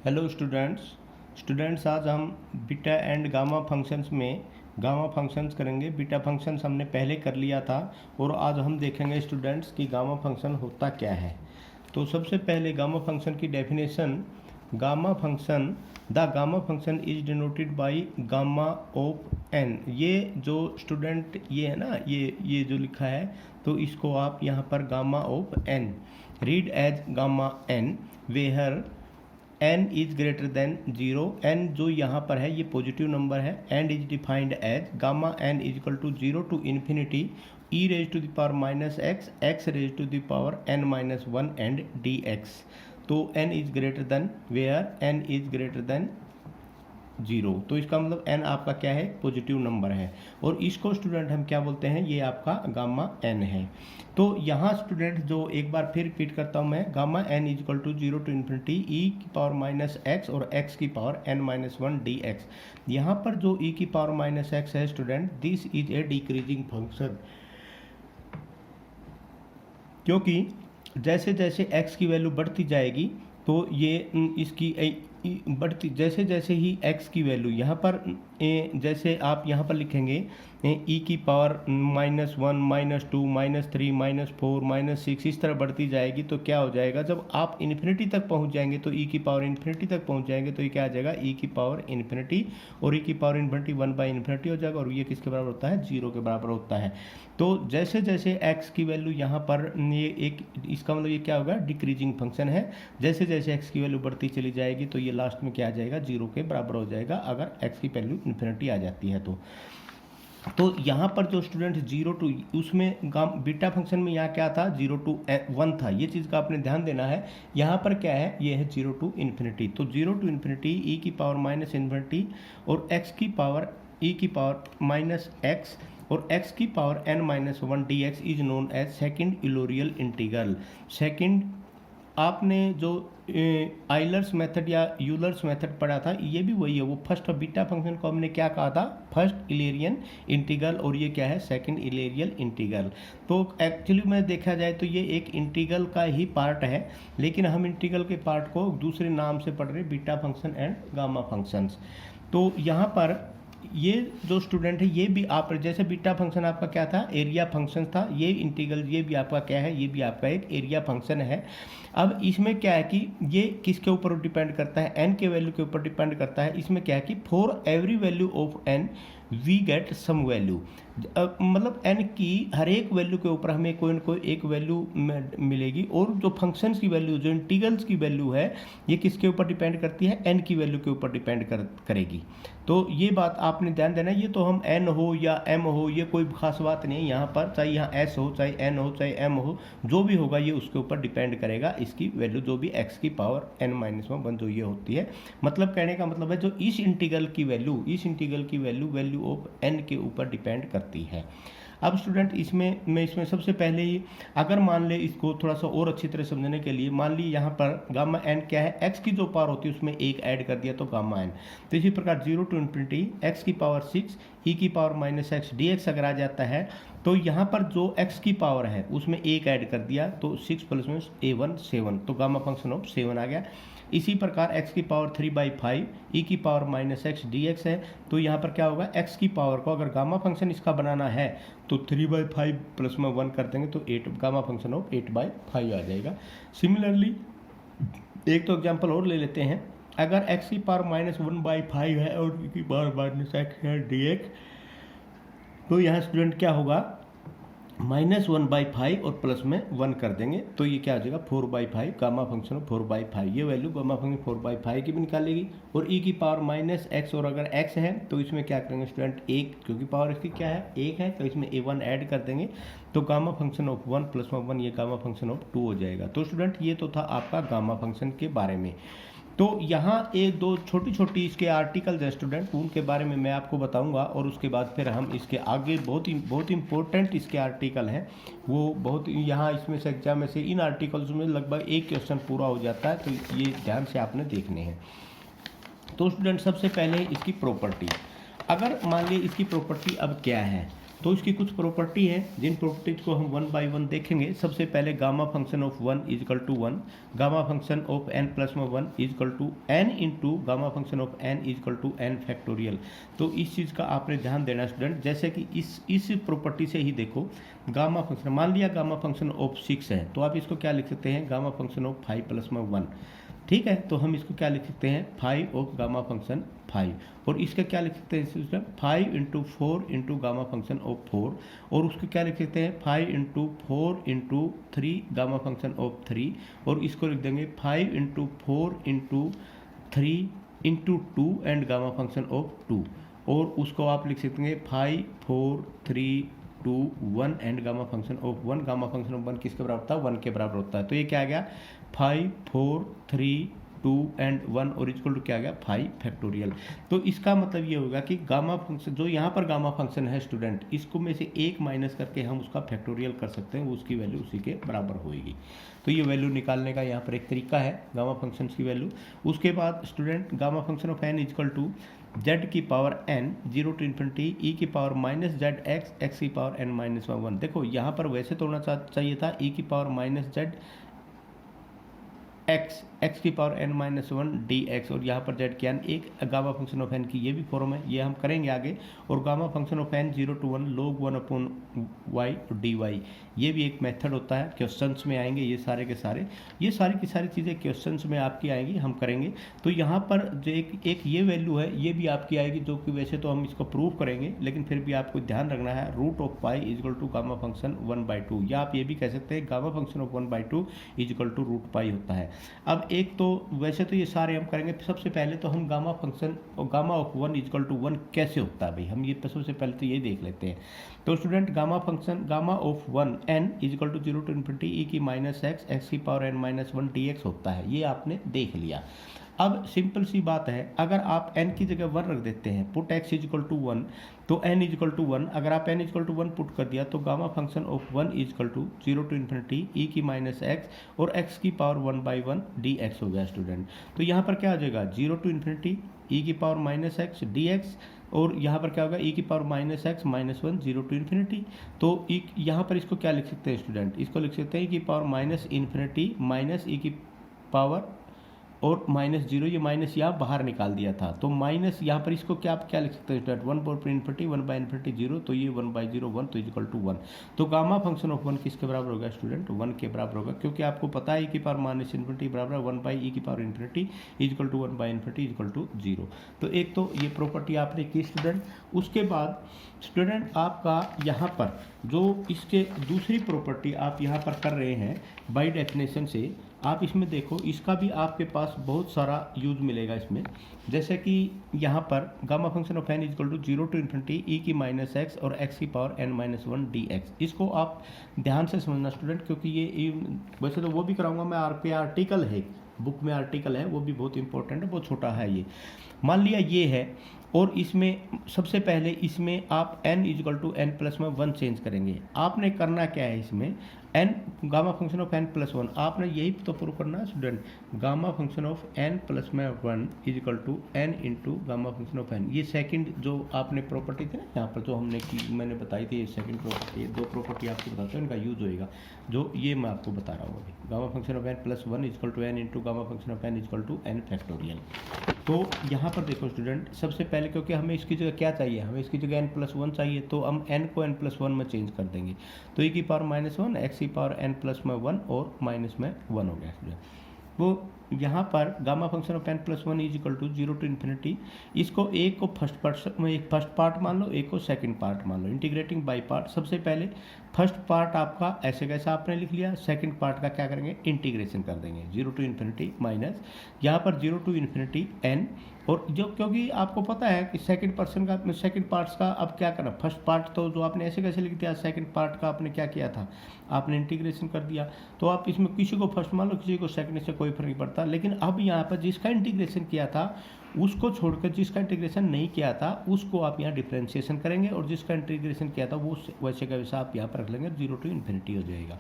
Hello students आज हम beta and gamma functions में गामा फंक्शंस करेंगे। बीटा फंक्शंस हमने पहले कर लिया था और आज हम देखेंगे स्टूडेंट्स कि गामा फंक्शन होता क्या है। तो सबसे पहले गामा फंक्शन की definition, gamma function the gamma function is denoted by gamma of N. ये जो स्टूडेंट ये है ना, ये जो लिखा है तो इसको आप यहाँ पर gamma of N read as gamma N where n is greater than 0। n जो यहाँ पर है ये पॉजिटिव नंबर है and is defined as gamma n is equal to 0 to infinity e raise to the power minus X X raise to the power n minus 1 and dx। तो n is greater than where n is greater than 0। तो इसका मतलब n आपका क्या है, positive number है और इसको स्टूडेंट हम क्या बोलते हैं, ये आपका गामा n है। तो यहाँ स्टूडेंट जो एक बार फिर रिपीट करता हूँ मैं, gamma n is equal to 0 to infinity e की पावर माइनस एक्स और x की पावर n माइनस 1 dx। यहाँ पर जो e की पावर माइनस एक्स है student, this is a decreasing function, क्योंकि जैसे जैसे x की वैल्यू बढ़ती जाएगी तो ये इसकी बढ़ती, जैसे जैसे ही x की वैल्यू यहाँ पर जैसे आप यहाँ पर लिखेंगे e की power minus 1 minus 2 minus 3 minus 4 minus 6 इस तरह बढ़ती जाएगी तो क्या हो जाएगा, जब आप इन्फिनिटी तक पहुँच जाएंगे तो e की पावर इन्फिनिटी तक पहुँच जाएंगे तो ये क्या आ जाएगा, e की पावर इन्फिनिटी, और e की पावर इन्फिनिटी 1 बाई इन्फिनिटी हो जाएगा और ये किसके बराबर होता है, 0 के बराबर होता है। तो जैसे जैसे x की वैल्यू यहाँ पर ये एक, इसका मतलब ये क्या होगा, डिक्रीजिंग फंक्शन है। जैसे जैसे x की वैल्यू बढ़ती चली जाएगी तो ये लास्ट में क्या आ जाएगा, 0 के बराबर हो जाएगा अगर x की वैल्यू इन्फिनिटी आ जाती है तो यहाँ पर जो स्टूडेंट 0 टू, उसमें बीटा फंक्शन में यहाँ क्या था, 0 टू 1 था। ये चीज़ का आपने ध्यान देना है। यहाँ पर क्या है, ये है 0 टू इन्फिनिटी। तो 0 टू इन्फिनिटी e की पावर माइनस इन्फिनिटी और x की पावर e की पावर माइनस एक्स और x की power n minus 1 dx is known as second Eulerian integral. Second आपने जो आइलर्स मेथड या यूलर्स मेथड पढ़ा था, ये भी वही है। वो फर्स्ट बीटा फंक्शन को हमने क्या कहा था, फर्स्ट इलेरियन इंटीग्रल, और ये क्या है, सेकंड इलेरियल इंटीग्रल। तो एक्चुअली में देखा जाए तो ये एक इंटीग्रल का ही पार्ट है, लेकिन हम इंटीग्रल के पार्ट को दूसरे नाम से पढ़ रहे, beta function and gamma functions. तो यहाँ पर ये जो स्टूडेंट है, ये भी आप जैसे बीटा फंक्शन आपका क्या था, एरिया फंक्शन था, ये इंटीग्रल ये भी आपका क्या है, ये भी आपका एक एरिया फंक्शन है। अब इसमें क्या है कि ये किसके ऊपर डिपेंड करता है, n के वैल्यू के ऊपर डिपेंड करता है। इसमें क्या है कि for every value of n we get some value, मतलब n की हर एक वैल्यू के ऊपर हमें कोई ना कोई एक वैल्यू मिलेगी, और जो फंक्शंस की वैल्यू, जो इंटीग्रल्स की वैल्यू है, ये किसके ऊपर डिपेंड करती है, n की वैल्यू के ऊपर डिपेंड करेगी। तो ये बात आपने ध्यान देना। ये तो हम n हो या m हो, ये कोई खास बात नहीं है यहाँ पर, चाहे यहाँ s हो, चाहे n हो, चाहे m हो, जो भी होगा ये उसके ऊपर डिपेंड करेगा, इसकी वैल्यू जो भी x की पावर n माइनस 1 जो ये होती है। मतलब कहने का मतलब है जो इस इंटीग्रल की वैल्यू वैल्यू ऑफ n के ऊपर डिपेंड करती है। अब स्टूडेंट इसमें सबसे पहले ही अगर मान ले, इसको थोड़ा सा और अच्छी तरह समझने के लिए मान ली यहाँ पर गामा n क्या है, x की जो पावर होती है उसमें एक ऐड कर दिया तो गामा n। तो इसी प्रकार 0 टू इन्फिनिटी x की पावर 6 e की पावर माइनस एक्स dx अगर आ जाता है तो यहाँ पर जो x की पावर है उसमें एक ऐड कर दिया तो 6 प्लस में a1 7, तो गामा फंक्शन ऑफ 7 आ गया। इसी प्रकार x की पावर 3/5 e की पावर माइनस एक्स dx है, तो यहाँ पर क्या होगा, x की पावर को अगर गामा फंक्शन इसका बनाना है तो 3/5 प्लस में 1 कर देंगे तो 8, गामा फंक्शन ऑफ 8/5 आ जाएगा। सिमिलरली एक तो एग्जांपल और ले लेते हैं, अगर x की पावर माइनस 1/5 है और e की पावर माइनस एक्स है dx, तो यहाँ स्टूडेंट क्या होगा, माइनस 1/5 और प्लस में 1 कर देंगे तो ये क्या आ जाएगा, 4/5, गामा फंक्शन ऑफ 4/5। ये वैल्यू गामा फंक्शन 4/5 की भी निकालेगी, और e की पावर माइनस एक्स, और अगर x है तो इसमें क्या करेंगे स्टूडेंट, 1, क्योंकि पावर इसकी क्या है, 1 है, तो इसमें a1 ऐड कर देंगे तो गामा फंक्शन ऑफ 1 प्लस में 1 ये गामा फंक्शन ऑफ 2 हो जाएगा। तो स्टूडेंट ये तो था आपका गामा फंक्शन के बारे में। तो यहाँ एक दो छोटी छोटी इसके आर्टिकल्स हैं स्टूडेंट, उनके बारे में मैं आपको बताऊंगा, और उसके बाद फिर हम इसके आगे बहुत इंपॉर्टेंट इसके आर्टिकल हैं, वो बहुत यहाँ इसमें से एग्जाम में से इन आर्टिकल्स में लगभग एक क्वेश्चन पूरा हो जाता है, तो ये ध्यान से आपने देखने हैं। तो स्टूडेंट सबसे पहले इसकी प्रॉपर्टी, अगर मान लीजिए इसकी प्रॉपर्टी अब क्या है, तो इसकी कुछ प्रॉपर्टी है जिन प्रॉपर्टीज को हम वन बाय वन देखेंगे। सबसे पहले gamma function of 1 is equal to 1, gamma function of n plus में 1 is equal to n into gamma function of n is equal to n factorial. तो इस चीज़ का आपने ध्यान देना स्टूडेंट, जैसे कि इस प्रॉपर्टी से ही देखो, गामा फंक्शन मान लिया गामा फंक्शन ऑफ 6 है, तो आप इसको क्या लिख सकते हैं, गामा फंक्शन ऑफ 5 प्लस में 1, ठीक है। तो हम इसको क्या लिख सकते हैं, 5 ऑफ गामा फंक्शन 5, और इसका क्या लिख सकते हैं 5 into 4 into gamma function of 4, और उसको क्या लिख सकते हैं 5 into 4 into 3 gamma function of 3, और इसको लिख देंगे 5 into 4 into 3 into 2 and gamma function of 2, और उसको आप लिख सकते हैं 5 4 3 2 1 and gamma function of 1, gamma function of 1 किसके बराबर होता है, 1 के बराबर होता है। तो ये क्या आ गया 5 4 3 2 एंड 1 और इक्वल टू क्या आ गया 5 फैक्टोरियल। तो इसका मतलब ये होगा कि गामा फंक्शन जो यहाँ पर गामा फंक्शन है स्टूडेंट, इसको में से एक माइनस करके हम उसका फैक्टोरियल कर सकते हैं, उसकी वैल्यू उसी के बराबर होगी। तो ये वैल्यू निकालने का यहाँ पर एक तरीका है गामा फंक्शन की वैल्यू। उसके बाद student gamma function of n equal to z की power n 0 to infinity e की पावर माइनस जेड x की पावर n माइनस 1। देखो यहाँ पर वैसे तो होना चाहिए था e की पावर माइनस जेड x की पावर n माइनस 1 dx, और यहाँ पर z की n एक गामा फंक्शन ऑफ n की ये भी फॉर्म है, ये हम करेंगे आगे। और gamma function of n 0 to 1 log 1 upon y dy, ये भी एक मेथड होता है, क्वेश्चंस में आएंगे ये सारे के सारे, ये सारी की सारी चीज़ें क्वेश्चंस में आपकी आएंगी, हम करेंगे। तो यहाँ पर जो एक ये वैल्यू है ये भी आपकी आएगी, जो कि वैसे तो हम इसको प्रूव करेंगे, लेकिन फिर भी आपको ध्यान रखना है root of pi is equal to gamma function 1/2, या आप ये भी कह सकते हैं gamma function of 1/2 is equal to root pi होता है। अब एक तो वैसे तो ये सारे हम करेंगे, सबसे पहले तो हम गामा फंक्शन और गामा ऑफ 1 इक्वल टू 1 कैसे होता है भाई, हम ये सबसे पहले तो ये देख लेते हैं। तो student gamma function gamma of 1 n equal to 0 to infinity e की माइनस x की पावर n माइनस 1 dx होता है, ये आपने देख लिया। अब सिंपल सी बात है, अगर आप n की जगह 1 रख देते हैं, पुट x इक्वल टू 1, तो n इक्वल टू 1, अगर आप n इक्वल टू 1 पुट कर दिया तो gamma function of 1 equal to 0 to infinity e की माइनस x और x की पावर 1/1 dx हो गया स्टूडेंट। तो यहाँ पर क्या आ जाएगा 0 टू इन्फिनिटी ई की पावर माइनस x dx, और यहाँ पर क्या होगा ई की power minus x minus 1 0 to infinity. तो यहाँ पर इसको क्या लिख सकते हैं स्टूडेंट, इसको लिख सकते हैं ई की पावर माइनस इन्फिनिटी माइनस ई की पावर और माइनस 0, ये माइनस यहाँ बाहर निकाल दिया था, तो माइनस यहाँ पर इसको क्या आप क्या लिख सकते हैं स्टूडेंट 1 पर इन्फिनिटी 1/इन्फिनिटी 0, तो ये 1/0 1 तो इक्वल टू 1। तो गामा फंक्शन ऑफ 1 किसके बराबर होगा स्टूडेंट 1 के बराबर होगा, क्योंकि आपको पता है ई की पावर माइनस इन्फिनिटी बराबर 1/e की power infinity equal to one by infinity equal to 0। तो एक तो ये प्रॉपर्टी आपने की स्टूडेंट। उसके बाद स्टूडेंट आपका यहाँ पर जो इसके दूसरी प्रॉपर्टी आप यहाँ पर कर रहे हैं बाय डेफिनेशन से, आप इसमें देखो इसका भी आपके पास बहुत सारा यूज मिलेगा इसमें। जैसे कि यहाँ पर gamma function of n equal to 0 to infinity e की माइनस x और x की पावर n माइनस 1 dx, इसको आप ध्यान से समझना स्टूडेंट, क्योंकि ये वैसे तो वो भी कराऊंगा मैं, आर्टिकल है बुक में, आर्टिकल है वो भी बहुत इंपॉर्टेंट है, बहुत छोटा है ये। मान लिया ये है, और इसमें सबसे पहले इसमें आप n equal to n plus में 1 चेंज करेंगे। आपने करना क्या है इसमें n gamma function of n plus 1, आपने यही तो प्रूव करना है student, gamma function of n plus में 1 equal to n into gamma function of n। ये सेकंड जो आपने प्रॉपर्टी थी ना यहाँ पर जो हमने की मैंने बताई थी, ये सेकंड प्रॉपर्टी, दो प्रॉपर्टी आपको बताते हैं, इनका यूज होएगा, जो ये मैं आपको बता रहा हूँ अभी। Gamma function of n plus 1 equal to n into gamma function of n equal to n factorial. तो यहाँ पर देखो स्टूडेंट, सबसे पहले क्योंकि हमें इसकी जगह क्या चाहिए, हमें इसकी जगह n प्लस 1 चाहिए, तो हम n को n प्लस 1 में चेंज कर देंगे। तो e की पावर माइनस 1 x की पावर n प्लस में 1 और माइनस में 1 हो गया स्टूडेंट। वो यहाँ पर gamma function of n plus 1 is equal to 0 to infinity, इसको एक को फर्स्ट पार्ट मान लो, एक को सेकंड पार्ट मान लो, इंटीग्रेटिंग बाय पार्ट। सबसे पहले फर्स्ट पार्ट आपका ऐसे कैसा आपने लिख लिया, सेकंड पार्ट का क्या करेंगे इंटीग्रेशन कर देंगे 0 टू इन्फिनिटी माइनस यहाँ पर 0 टू इन्फिनिटी n, और जो क्योंकि आपको पता है कि सेकंड पार्ट्स का अब क्या करना, फर्स्ट पार्ट तो जो आपने ऐसे कैसे लिख दिया, सेकंड पार्ट का आपने क्या किया था, आपने इंटीग्रेशन कर दिया। तो आप इसमें किसी को फर्स्ट मान लो किसी को सेकंड से कोई फर्क नहीं पड़ता, था, लेकिन अब यहाँ पर जिसका इंटीग्रेशन किया था उसको छोड़कर जिसका इंटीग्रेशन नहीं किया था उसको आप यहाँ डिफ्रेंशिएशन करेंगे, और जिसका इंटीग्रेशन किया था वो वैसे का वैसा आप यहाँ पर रख लेंगे, 0 to इन्फिनिटी हो जाएगा।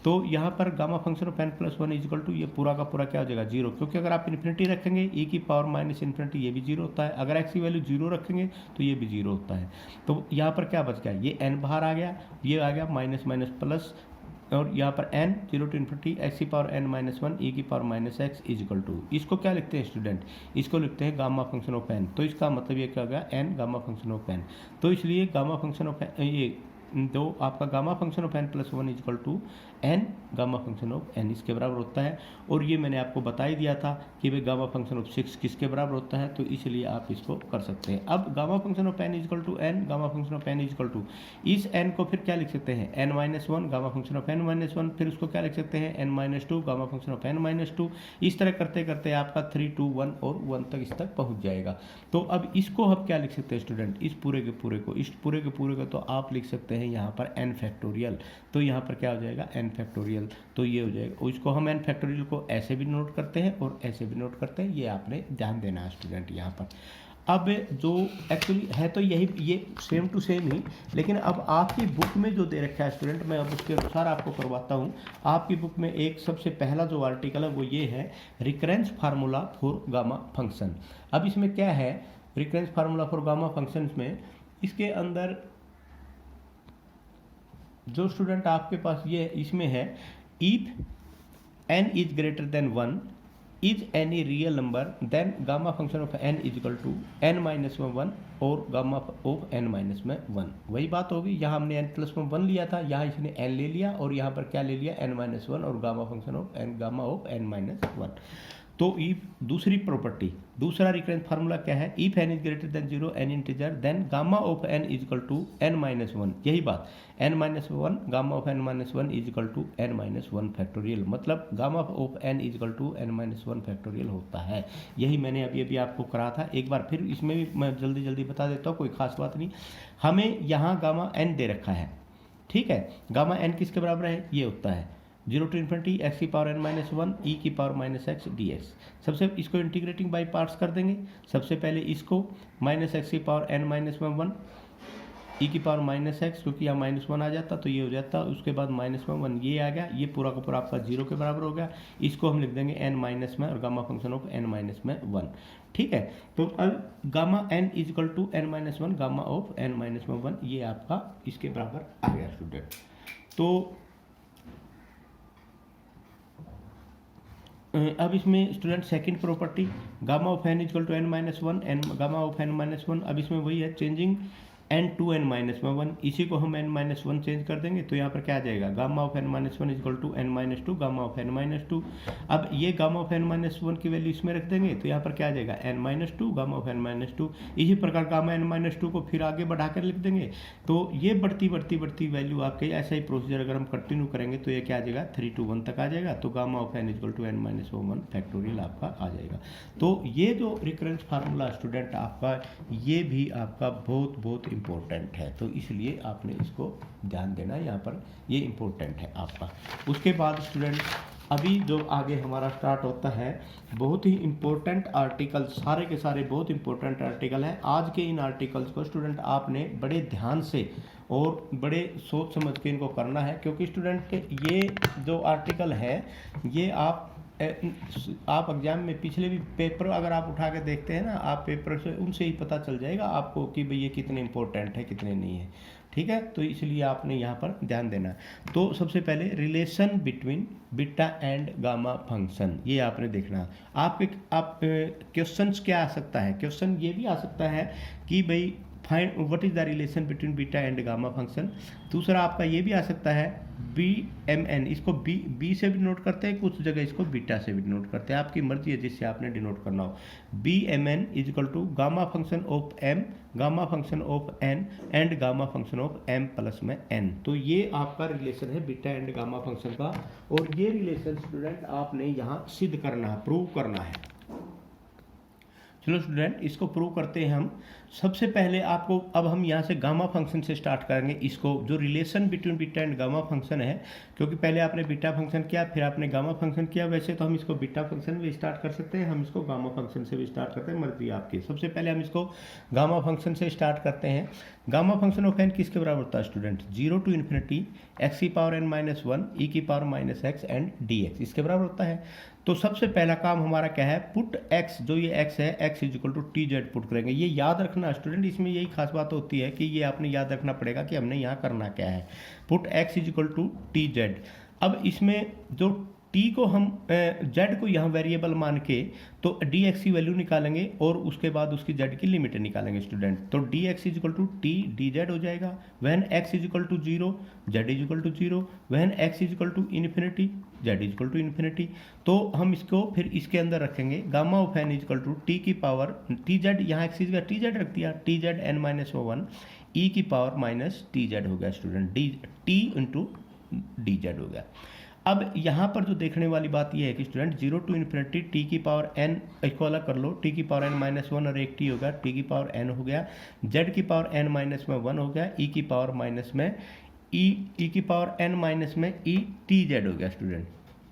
तो यहाँ पर gamma function of n + 1 is equal to ये पूरा का पूरा क्या हो जाएगा 0, क्योंकि अगर आप इन्फिनिटी रखेंगे e की पावर माइनस इन्फिनिटी ये भी 0 होता है, अगर x की वैल्यू 0 रखेंगे तो ये भी 0 होता है। तो यहाँ पर क्या बच गया, ये n बाहर आ गया, ये आ गया माइनस माइनस प्लस, और यहाँ पर n 0 to इन्फिनिटी x की पावर n - 1 e की power minus x is equal to, इसको क्या लिखते हैं स्टूडेंट, इसको लिखते हैं गामा फंक्शन ऑफ n। तो इसका मतलब ये क्या हो गया n gamma function of n। तो इसलिए गामा फंक्शन ऑफ ये तो आपका gamma function of n + 1 is equal to n gamma function of n इसके बराबर होता है। और ये मैंने आपको बता ही दिया था कि भाई गामा फंक्शन ऑफ 6 किसके बराबर होता है, तो इसलिए आप इसको कर सकते हैं। अब gamma function of n is equal to n gamma function of n is equal to, इस n को फिर क्या लिख सकते हैं n - 1 gamma function of n - 1, फिर उसको क्या लिख सकते हैं n - 2 gamma function of n - 2। इस तरह करते करते आपका 3 2 1 और 1 तक इस तक पहुँच जाएगा। तो अब इसको हम क्या लिख सकते हैं स्टूडेंट, इस पूरे के पूरे को, इस पूरे के पूरे को तो आप लिख सकते हैं यहाँ पर n फैक्टोरियल। तो यहाँ पर क्या हो जाएगा n फैक्टोरियल, तो ये हो जाएगा, और इसको हम n फैक्टोरियल को ऐसे भी नोट करते हैं और ऐसे भी नोट करते हैं, ये आपने ध्यान देना है स्टूडेंट यहाँ पर। अब जो एक्चुअली है तो यही ये सेम टू सेम ही, लेकिन अब आपकी बुक में जो दे रखा है स्टूडेंट, मैं अब उसके अनुसार आपको करवाता हूँ। आपकी बुक में एक सबसे पहला जो आर्टिकल है वो ये है recurrence formula for gamma function. अब इसमें क्या है recurrence formula for gamma function में, इसके अंदर जो स्टूडेंट आपके पास ये इसमें है if n is greater than 1 is any real number then gamma function of n is equal to n - 1 और गामा ऑफ n - 1। वही बात होगी, यहाँ हमने n + 1 लिया था, यहाँ इसने n ले लिया और यहाँ पर क्या ले लिया n - 1 और gamma function of n gamma of n - 1। तो इफ दूसरी प्रॉपर्टी, दूसरा रिकरेंस फार्मूला क्या है, if n is greater than 0 n integer then gamma of n is equal to n - 1। यही बात n - 1 gamma of n - 1 is equal to n - 1 factorial, मतलब gamma of n is equal to n - 1 factorial होता है। यही मैंने अभी आपको करा था, एक बार फिर इसमें भी मैं जल्दी जल्दी बता देता हूँ, कोई खास बात नहीं। हमें यहाँ गामा n दे रखा है, ठीक है, गामा n किसके बराबर है, ये होता है 0 to इन्फिनिटी x की पावर n - 1 e की पावर माइनस x dx। सबसे इसको इंटीग्रेटिंग बाय पार्ट्स कर देंगे। सबसे पहले इसको -x की पावर n - 1 e की पावर माइनस x, क्योंकि यहाँ -1 आ जाता तो ये हो जाता, उसके बाद -1 ये आ गया, ये पूरा का पूरा आपका 0 के बराबर हो गया। इसको हम लिख देंगे n माइनस में और गामा फंक्शन ऑफ n - 1, ठीक है। तो अब gamma n is equal to n - 1 gamma of n - 1 ये आपका इसके बराबर आ गया स्टूडेंट। तो अब इसमें student second property gamma of n equal to n - 1 n gamma of n - 1, अब इसमें वही है चेंजिंग n to n - 1, इसी को हम n - 1 चेंज कर देंगे तो यहाँ पर क्या आ जाएगा gamma of n - 1 equal to n - 2 gamma of n - 2। अब ये गामा ऑफ n - 1 की वैल्यू इसमें रख देंगे तो यहाँ पर क्या आ जाएगा n - 2 गामा ऑफ n - 2। इसी प्रकार गामा n - 2 को फिर आगे बढ़ा कर लिख देंगे, तो ये बढ़ती बढ़ती बढ़ती वैल्यू आपके ऐसा ही प्रोसीजर अगर हम कंटिन्यू करेंगे तो ये क्या आ जाएगा 3 to 1 तक आ जाएगा। तो gamma of n equal to n - 1 factorial आपका आ जाएगा। तो ये जो रिकरेंस फार्मूला स्टूडेंट आपका, ये भी आपका बहुत बहुत इम्पोर्टेंट है, तो इसलिए आपने इसको ध्यान देना, यहाँ पर ये इम्पोर्टेंट है आपका। उसके बाद स्टूडेंट अभी जो आगे हमारा स्टार्ट होता है बहुत ही इम्पोर्टेंट आर्टिकल, सारे के सारे बहुत इम्पोर्टेंट आर्टिकल हैं। आज के इन आर्टिकल्स को स्टूडेंट आपने बड़े ध्यान से और बड़े सोच समझ के इनको करना है, क्योंकि स्टूडेंट ये जो आर्टिकल है ये आप एग्जाम में पिछले भी पेपर अगर आप उठा के देखते हैं ना, आप पेपर से उनसे ही पता चल जाएगा आपको कि भाई ये कितने इंपॉर्टेंट है कितने नहीं है, ठीक है। तो इसलिए आपने यहाँ पर ध्यान देना है। तो सबसे पहले relation between beta and gamma function, ये आपने देखना। आप क्वेश्चंस क्या आ सकता है, क्वेश्चन ये भी आ सकता है कि भाई find what is the relation between beta and gamma function. दूसरा आपका ये भी आ सकता है BMN, इसको बी से भी डिनोट करते हैं, कुछ जगह इसको बीटा से भी डिनोट करते हैं, आपकी मर्जी है जिससे आपने डिनोट करना हो। BMN is equal to gamma function of M gamma function of N and gamma function of M plus में N। तो ये आपका रिलेशन है बीटा एंड गामा फंक्शन का, और ये रिलेशन स्टूडेंट आपने यहाँ सिद्ध करना है, प्रूव करना है। चलो स्टूडेंट, इसको प्रूव करते हैं हम। सबसे पहले आपको, अब हम यहाँ से गामा फंक्शन से स्टार्ट करेंगे। इसको जो relation between beta and gamma function है, क्योंकि पहले आपने बीटा फंक्शन किया फिर आपने गामा फंक्शन किया, वैसे तो हम इसको बीटा फंक्शन भी स्टार्ट कर सकते हैं, हम इसको गामा फंक्शन से भी स्टार्ट करते हैं, मर्जी आपकी। सबसे पहले हम इसको गामा फंक्शन से स्टार्ट करते हैं। गामा फंक्शन ऑफ एन किसके बराबर होता है स्टूडेंट? 0 टू इन्फिनिटी एक्स की power n minus one e की power minus x and D x, इसके बराबर होता है। तो सबसे पहला काम हमारा क्या है? पुट एक्स, जो ये एक्स है, x is equal to t z put करेंगे। ये याद रखना स्टूडेंट, इसमें यही खास बात होती है कि ये आपने याद रखना पड़ेगा कि हमने यहाँ करना क्या है। Put x is equal to t z. अब इसमें जो टी को हम जेड को यहाँ वेरिएबल मान के तो डी एक्स की वैल्यू निकालेंगे और उसके बाद उसकी जेड की लिमिट निकालेंगे स्टूडेंट। तो d x is equal to t d z हो जाएगा। When x is equal to zero z is equal to zero, when x is equal to infinity z is equal to infinity. तो हम इसको फिर इसके अंदर रखेंगे। Gamma of n is equal to t की पावर टी जेड, यहाँ x का टी जेड रख दिया, t z n minus one e की पावर माइनस टी जेड हो गया student, D T into D z हो गया। अब यहाँ पर जो देखने वाली बात यह है कि स्टूडेंट 0 टू इन्फिनिटी टी की पावर एन, इसको अलग कर लो, टी की पावर एन माइनस वन और एक टी होगा, टी की पावर एन हो गया, जेड की पावर एन माइनस में वन हो गया, ई की पावर माइनस में ई की पावर एन माइनस में ई टी जेड हो गया स्टूडेंट।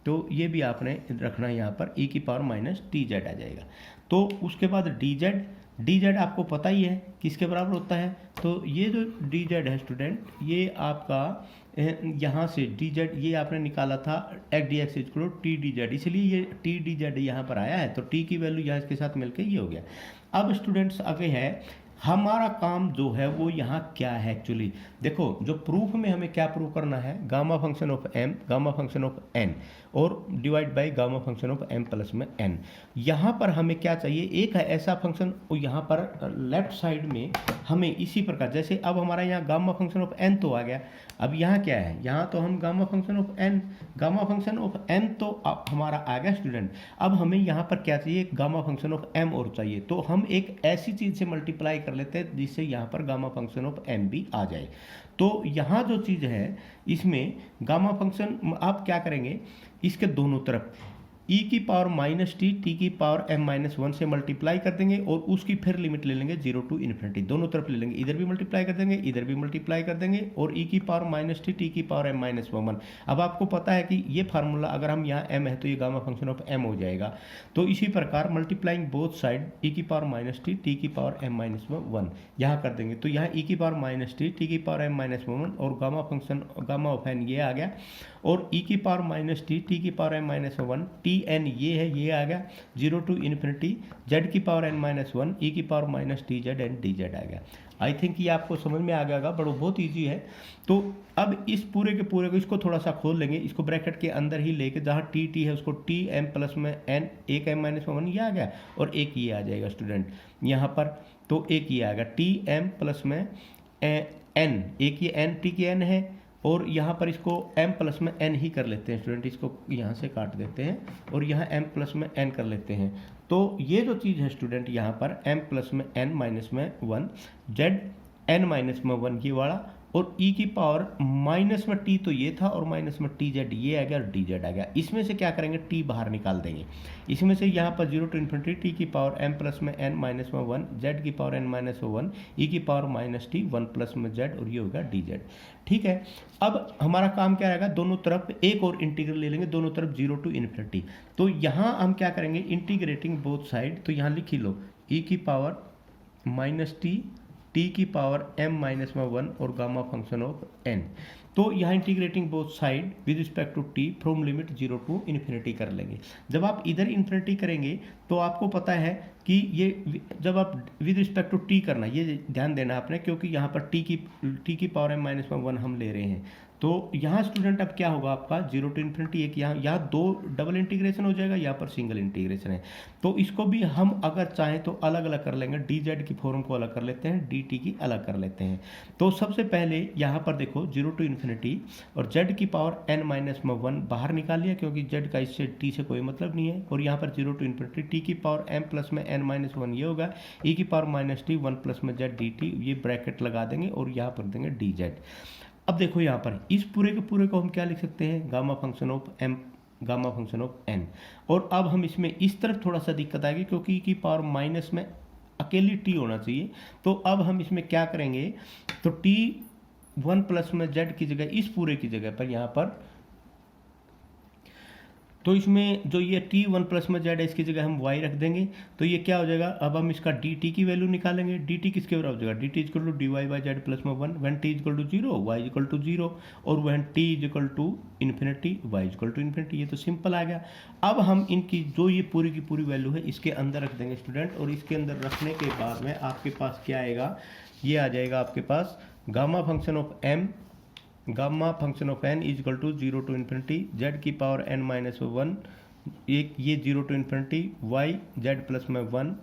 तो ये भी आपने रखना है यहाँ पर, ई की पावर माइनस टी जेड आ जाएगा। तो उसके बाद डी जेड, डी जेड आपको पता ही है किसके बराबर होता है। तो ये जो डी जेड है स्टूडेंट, ये आपका यहाँ से डी जेड ये आपने निकाला था x d x equal to t d z, इसलिए ये टी डी जेड यहाँ पर आया है। तो टी की वैल्यू यहाँ इसके साथ मिलकर ये हो गया। अब स्टूडेंट्स आगे है हमारा काम जो है वो यहाँ क्या है एक्चुअली। देखो जो प्रूफ में हमें क्या प्रूव करना है, gamma function of m, gamma function of n और divide by gamma function of m plus में एन। यहाँ पर हमें क्या चाहिए? एक है ऐसा फंक्शन, और यहाँ पर लेफ्ट साइड में हमें इसी प्रकार, जैसे अब हमारा यहाँ गामा फंक्शन ऑफ एन तो आ गया, अब यहाँ क्या है? यहाँ तो हम gamma function of n, gamma function of n तो हमारा आ गया स्टूडेंट। अब हमें यहाँ पर क्या चाहिए? गामा फंक्शन ऑफ एम और चाहिए। तो हम एक ऐसी चीज़ से मल्टीप्लाई कर लेते हैं जिससे यहाँ पर गामा फंक्शन ऑफ एम भी आ जाए। तो यहाँ जो चीज़ है इसमें गामा फंक्शन आप क्या करेंगे, इसके दोनों तरफ ई की पावर माइनस टी की पावर एम माइनस वन से मल्टीप्लाई कर देंगे और उसकी फिर लिमिट ले लेंगे 0 टू इन्फिनिटी, दोनों तरफ ले लेंगे, इधर भी मल्टीप्लाई कर देंगे इधर भी मल्टीप्लाई कर देंगे और ई की पावर माइनस टी की पावर एम माइनस वन। अब आपको पता है कि ये फार्मूला अगर हम यहाँ एम है तो ये गामा फंक्शन ऑफ एम हो जाएगा। तो इसी प्रकार मल्टीप्लाइंग बोथ साइड ई की पावर माइनस टी की पावर एम माइनस वन यहाँ कर देंगे। तो यहाँ ई की पावर माइनस टी की पावर एम माइनस वन और gamma function gamma of N ये आ गया, और ई की पावर माइनस टी की power m minus one t n ये है, ये आ गया 0 टू इन्फिनिटी जेड की power n minus one e की power minus t z and D Z आ गया। आई थिंक ये आपको समझ में आ गया होगा, बड़ा बहुत ईजी है। तो अब इस पूरे के पूरे को इसको थोड़ा सा खोल लेंगे, इसको ब्रैकेट के अंदर ही लेके जहाँ टी है उसको टी एम प्लस में एन, एक एम माइनस वन ये आ गया और एक ये आ जाएगा स्टूडेंट यहाँ पर। तो एक ये आ गया टी एम प्लस में एन, एक ये एन टी की एन है और यहाँ पर इसको m प्लस में n ही कर लेते हैं स्टूडेंट, इसको यहाँ से काट देते हैं और यहाँ m प्लस में n कर लेते हैं। तो ये जो चीज़ है स्टूडेंट यहाँ पर m प्लस में n माइनस में वन, जेड n माइनस में वन ये वाला, और e की पावर माइनस में t तो ये था और माइनस में टी जेड ये आ गया और डी जेड आ गया। इसमें से क्या करेंगे? t बाहर निकाल देंगे। इसमें से यहाँ पर 0 टू इन्फिनिटी टी की पावर m प्लस में n माइनस में वन, जेड की पावर n माइनस में वन, ई की power minus T one plus में जेड और ये होगा डी जेड। ठीक है, अब हमारा काम क्या रहेगा? दोनों तरफ एक और इंटीग्रल ले लेंगे, दोनों तरफ 0 टू इन्फिनिटी। तो यहाँ हम क्या करेंगे? इंटीग्रेटिंग बोथ साइड, तो यहाँ लिख ही लो ई की पावर माइनस टी की पावर m माइनस में वन और गामा फंक्शन ऑफ n। तो यहाँ integrating both side with respect to t from limit 0 to infinity कर लेंगे। जब आप इधर इन्फिनिटी करेंगे तो आपको पता है कि ये जब आप विद रिस्पेक्ट टू t करना, ये ध्यान देना आपने, क्योंकि यहाँ पर t की पावर m माइनस में वन हम ले रहे हैं। तो यहाँ स्टूडेंट अब क्या होगा आपका? 0 टू इन्फिनिटी एक, यहाँ दो डबल इंटीग्रेशन हो जाएगा, यहाँ पर सिंगल इंटीग्रेशन है। तो इसको भी हम अगर चाहें तो अलग अलग कर लेंगे, डी जेड की फॉर्म को अलग कर लेते हैं, डी टी की अलग कर लेते हैं। तो सबसे पहले यहाँ पर देखो 0 टू इन्फिनिटी और जेड की पावर एन माइनस में वन बाहर निकाल लिया क्योंकि जेड का इससे टी से कोई मतलब नहीं है, और यहाँ पर 0 टू इन्फिनिटी टी की पावर एम प्लस में एन माइनस वन ये होगा, ई की power minus T one plus में जेड डी टी, ये ब्रैकेट लगा देंगे और यहाँ पर देंगे डी जेड। अब देखो यहाँ पर इस पूरे के पूरे को हम क्या लिख सकते हैं? Gamma function of m gamma function of n. और अब हम इसमें इस तरफ थोड़ा सा दिक्कत आएगी क्योंकि ई की पावर माइनस में अकेली टी होना चाहिए। तो अब हम इसमें क्या करेंगे, तो टी वन प्लस में जेड की जगह, इस पूरे की जगह पर यहाँ पर, तो इसमें जो ये टी वन प्लस में जेड है इसकी जगह हम वाई रख देंगे। तो ये क्या हो जाएगा, अब हम इसका डी टी की वैल्यू निकालेंगे। डी टी किसके बराबर हो जाएगा, d t is equal to d y by z plus में one, when t is equal to zero, y is equal to zero, और वह t is equal to infinity, y is equal to infinity. ये तो सिंपल आ गया। अब हम इनकी जो ये पूरी की पूरी वैल्यू है इसके अंदर रख देंगे स्टूडेंट, और इसके अंदर रखने के बाद में आपके पास क्या आएगा, ये आ जाएगा आपके पास gamma function of m, gamma function of n is equal to zero to infinity z की पावर एन माइनस वन, एक ये zero to infinity y z plus में वन,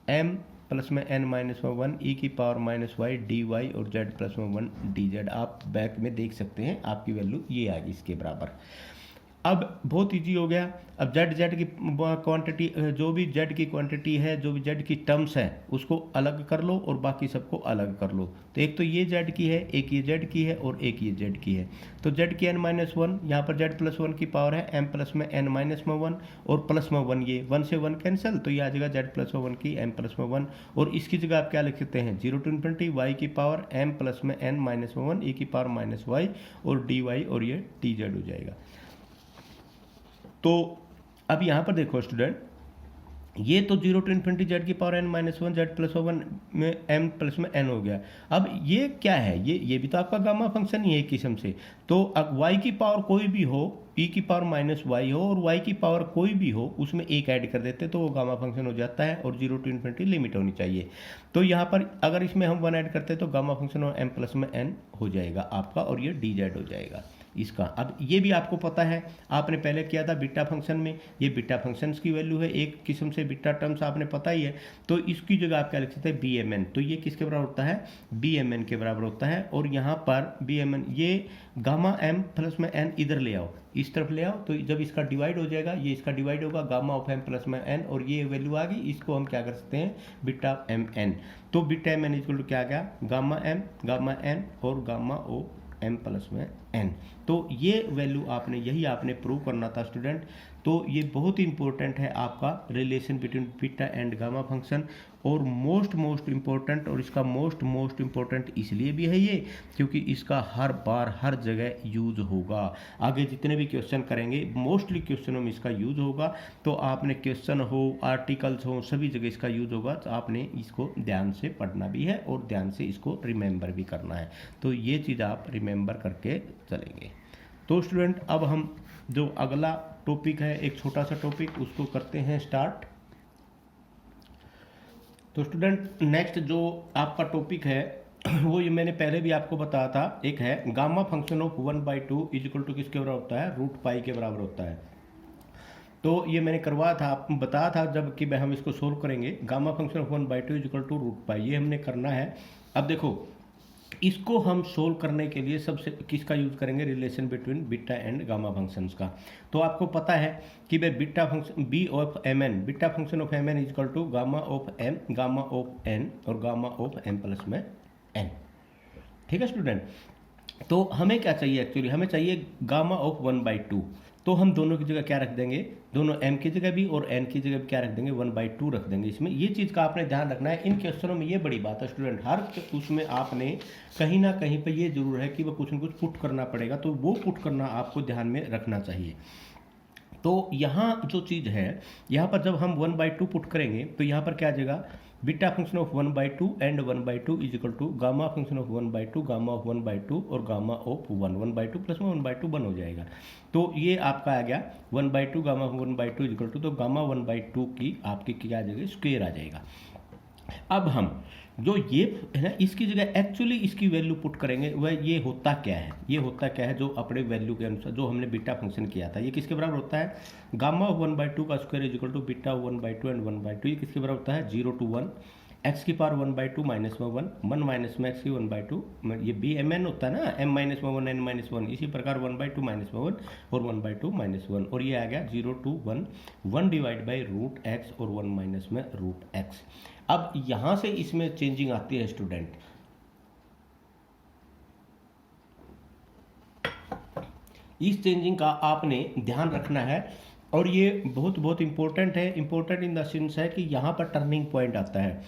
एम प्लस में एन माइनस में वन, ई की power minus y d y, और z plus में one d z. आप बैक में देख सकते हैं आपकी वैल्यू ये आ गई इसके बराबर। अब बहुत इजी हो गया। अब जेड की क्वांटिटी, जो भी जेड की क्वांटिटी है, जो भी जेड की टर्म्स है उसको अलग कर लो और बाकी सबको अलग कर लो। तो एक तो ये जेड की है, एक ये जेड की है, और एक ये जेड की है। तो जेड की एन माइनस वन, यहाँ पर जेड प्लस वन की पावर है एम प्लस में एन माइनस में वन, और प्लस में वन, ये वन से वन कैंसिल, तो ये आ जाएगा जेड प्लस में वन की एम प्लस में वन। और इसकी जगह आप क्या लिख सकते हैं, जीरो टू इन्फिनिटी वाई की पावर एम प्लस में एन माइनस में वन, ई की पावर माइनस वाई, और डी वाई, और ये टी जेड हो जाएगा। तो अब यहाँ पर देखो स्टूडेंट, ये तो जीरो टू इन्फिनिटी जेड की power n minus one, z plus one में एम प्लस में एन हो गया। अब ये क्या है, ये भी तो आपका गामा फंक्शन ही है एक किस्म से। तो अब वाई की पावर कोई भी हो, ई की पावर माइनस वाई हो, और वाई की पावर कोई भी हो, उसमें एक ऐड कर देते तो वो गामा फंक्शन हो जाता है, और जीरो टू इन्फिनिटी लिमिट होनी चाहिए। तो यहाँ पर अगर इसमें हम वन ऐड करते तो गामा फंक्शन और एम प्लस में एन हो जाएगा आपका, और ये डी जेड हो जाएगा इसका। अब ये भी आपको पता है, आपने पहले किया था बीटा फंक्शन में, ये बीटा फंक्शंस की वैल्यू है, एक किस्म से बीटा टर्म्स आपने पता ही है। तो इसकी जगह आप क्या लिख सकते हैं, बी एम एन। तो ये किसके बराबर होता है, बी एम एन के बराबर होता है। और यहाँ पर बी एम एन, ये गामा एम प्लस में एन इधर ले आओ, इस तरफ ले आओ, तो जब इसका डिवाइड हो जाएगा, ये इसका डिवाइड होगा, गामा ऑफ एम प्लस में एन, और ये वैल्यू आ गई, इसको हम क्या कर सकते हैं, बीटा एम एन। तो beta m n equal to क्या आ गया, गामा एन और गामा ओ एम प्लस में एन। तो ये वैल्यू आपने, यही आपने प्रूव करना था स्टूडेंट। तो ये बहुत ही इंपॉर्टेंट है आपका relation between beta and gamma function, और मोस्ट इंपॉर्टेंट, और इसका मोस्ट इंपॉर्टेंट इसलिए भी है ये क्योंकि इसका हर बार हर जगह यूज होगा। आगे जितने भी क्वेश्चन करेंगे मोस्टली क्वेश्चनों में इसका यूज होगा। तो आपने क्वेश्चन हो, आर्टिकल्स हो, सभी जगह इसका यूज होगा। तो आपने इसको ध्यान से पढ़ना भी है और ध्यान से इसको रिमेंबर भी करना है। तो ये चीज़ आप रिमेंबर करके चलेंगे। तो स्टूडेंट, अब हम जो अगला टॉपिक है, एक छोटा सा टॉपिक, उसको करते हैं स्टार्ट। तो स्टूडेंट, नेक्स्ट जो आपका टॉपिक है वो ये मैंने पहले भी आपको बताया था, एक है gamma function of 1/2 is equal to किसके बराबर होता है, रूट पाई के बराबर होता है। तो ये मैंने करवाया था, आपको बताया था जब कि हम इसको सोल्व करेंगे। Gamma function of 1/2 is equal to root pi, ये हमने करना है। अब देखो, इसको हम सोल्व करने के लिए सबसे किसका यूज करेंगे, relation between beta and gamma functions का। तो आपको पता है कि भाई beta function b of m n, beta function of m n is equal to gamma of m, gamma of n, और गामा ऑफ एम प्लस में एन। ठीक है स्टूडेंट। तो हमें क्या चाहिए, एक्चुअली हमें चाहिए गामा ऑफ 1/2। तो हम दोनों की जगह क्या रख देंगे, दोनों m की जगह भी और n की जगह भी क्या रख देंगे, 1/2 रख देंगे। इसमें ये चीज़ का आपने ध्यान रखना है। इन क्वेश्चनों में ये बड़ी बात है स्टूडेंट, हर उसमें आपने कहीं ना कहीं पे ये जरूर है कि वो कुछ न कुछ पुट करना पड़ेगा, तो वो पुट करना आपको ध्यान में रखना चाहिए। तो यहाँ जो चीज़ है, यहाँ पर जब हम 1/2 पुट करेंगे तो यहाँ पर क्या आ जाएगा, beta function of 1/2 and 1/2 is equal to gamma function of 1/2, gamma of 1/2 और गामा ऑफ 1/2 प्लस में 1/2 1 हो जाएगा। तो ये आपका आ गया 1/2 गामा 1/2 इज इक्वल टू, तो गामा 1/2 की आपकी क्या आ जाएगी, स्क्वायर आ जाएगा। अब हम जो ये है ना, इसकी जगह एक्चुअली इसकी वैल्यू पुट करेंगे, वह ये होता क्या है, ये होता क्या है जो अपने वैल्यू के अनुसार जो हमने बीटा फंक्शन किया था, ये किसके बराबर होता है, गामा 1/2 का square is equal to beta 1/2 and 1/2। ये किसके बराबर होता है, 0 to 1 एक्स की पावर 1/2 माइनस में 1 माइनस में एक्स की 1/2, ये बी एम एन होता है ना, m माइनस में 1 n माइनस 1। इसी प्रकार 1/2 माइनस में 1 और 1/2 माइनस 1, और ये आ गया 0 to 1 1 divide by root x और 1 माइनस में रूट एक्स। अब यहां से इसमें चेंजिंग आती है स्टूडेंट। इस चेंजिंग का आपने ध्यान रखना है। और ये बहुत बहुत इंपॉर्टेंट है, इंपॉर्टेंट इन द सेंस है कि यहाँ पर टर्निंग पॉइंट आता है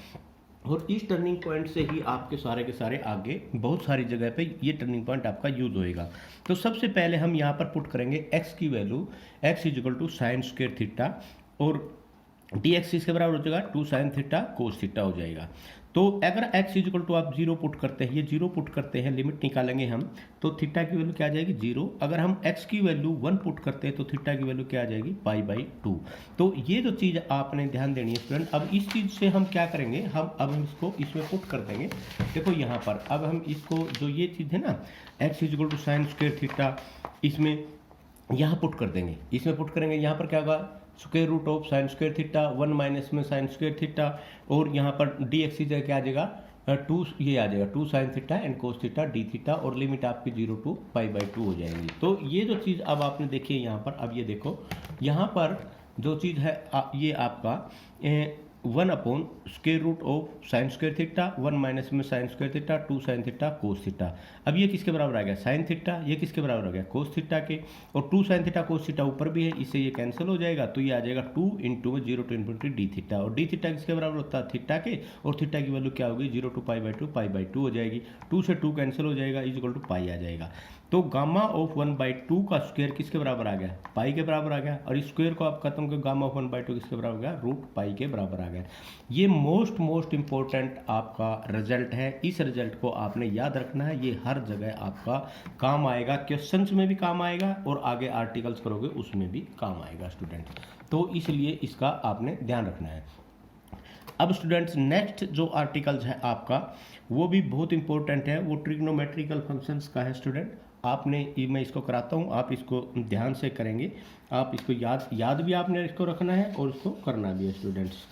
और इस टर्निंग पॉइंट से ही आपके सारे के सारे आगे बहुत सारी जगह पे ये टर्निंग पॉइंट आपका यूज होएगा। तो सबसे पहले हम यहाँ पर पुट करेंगे x की value, x is equal to sine square theta, और डी एक्स इसके बराबर हो जाएगा 2 साइन थीटा कोस थीटा हो जाएगा। तो अगर x इज इक्वल टू आप 0 पुट करते हैं, ये 0 पुट करते हैं, लिमिट निकालेंगे हम, तो थीटा की वैल्यू क्या आ जाएगी 0। अगर हम x की वैल्यू 1 पुट करते हैं तो थीटा की वैल्यू क्या आ जाएगी π/2। तो ये जो चीज़ आपने ध्यान देनी है स्टूडेंट। अब इस चीज़ से हम क्या करेंगे, हम इसको इसमें पुट कर देंगे। देखो यहाँ पर अब हम इसको जो ये चीज़ है ना x is equal to sine square theta, इसमें यहाँ पुट कर देंगे, इसमें पुट करेंगे। यहाँ पर क्या होगा square root of sine square theta, 1 minus में साइन स्क्वायर थीटा, और यहाँ पर डी एक्स की जगह क्या आ जाएगा 2, ये आ जाएगा 2 sine theta and cos theta D theta, और लिमिट आपकी 0 टू π/2 हो जाएंगी। तो ये जो चीज़ अब आपने देखी है यहाँ पर, अब ये देखो यहाँ पर जो चीज़ है ये आपका 1 upon square root of sine square theta, 1 minus में sine square theta, 2 sine theta cos theta. अब ये किसके बराबर आ गया साइन थीटा, ये किसके बराबर आ गया कोस थीटा के, और 2 साइन थीटा कोस थीटा ऊपर भी है, इससे ये कैंसिल हो जाएगा। तो ये आ जाएगा 2 into 0 to infinity d theta, और डी थीटा किसके बराबर होता है थीटा के, और थीटा की वैल्यू क्या होगी 0 टू π/2 हो जाएगी। 2 से 2 कैंसिल हो जाएगा, इज इक्वल टू पाई आ जाएगा। तो गामा ऑफ 1/2 का स्क्वायर किसके बराबर आ गया पाई के बराबर आ गया, और इस स्क्वायर को आप खत्म कर गामा ऑफ 1/2 किसके बराबर आ गया रूट पाई के बराबर आ गया। ये मोस्ट इंपॉर्टेंट आपका रिजल्ट है। इस रिजल्ट को आपने याद रखना है, ये हर जगह आपका काम आएगा, क्वेश्चंस में भी काम आएगा और आगे आर्टिकल्स करोगे उसमें भी काम आएगा स्टूडेंट। तो इसलिए इसका आपने ध्यान रखना है। अब स्टूडेंट्स नेक्स्ट जो आर्टिकल्स है आपका वो भी बहुत इंपॉर्टेंट है, वो ट्रिग्नोमेट्रिकल फंक्शंस का है स्टूडेंट। आपने मैं इसको कराता हूँ, आप इसको ध्यान से करेंगे, आप इसको याद भी आपने इसको रखना है और इसको करना भी है स्टूडेंट्स।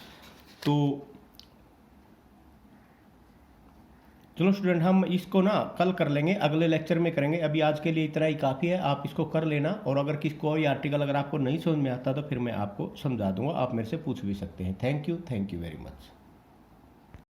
तो चलो स्टूडेंट हम इसको ना कल कर लेंगे, अगले लेक्चर में करेंगे। अभी आज के लिए इतना ही काफ़ी है, आप इसको कर लेना, और अगर कोई आर्टिकल अगर आपको नहीं समझ में आता तो फिर मैं आपको समझा दूंगा, आप मेरे से पूछ भी सकते हैं। Thank you very much.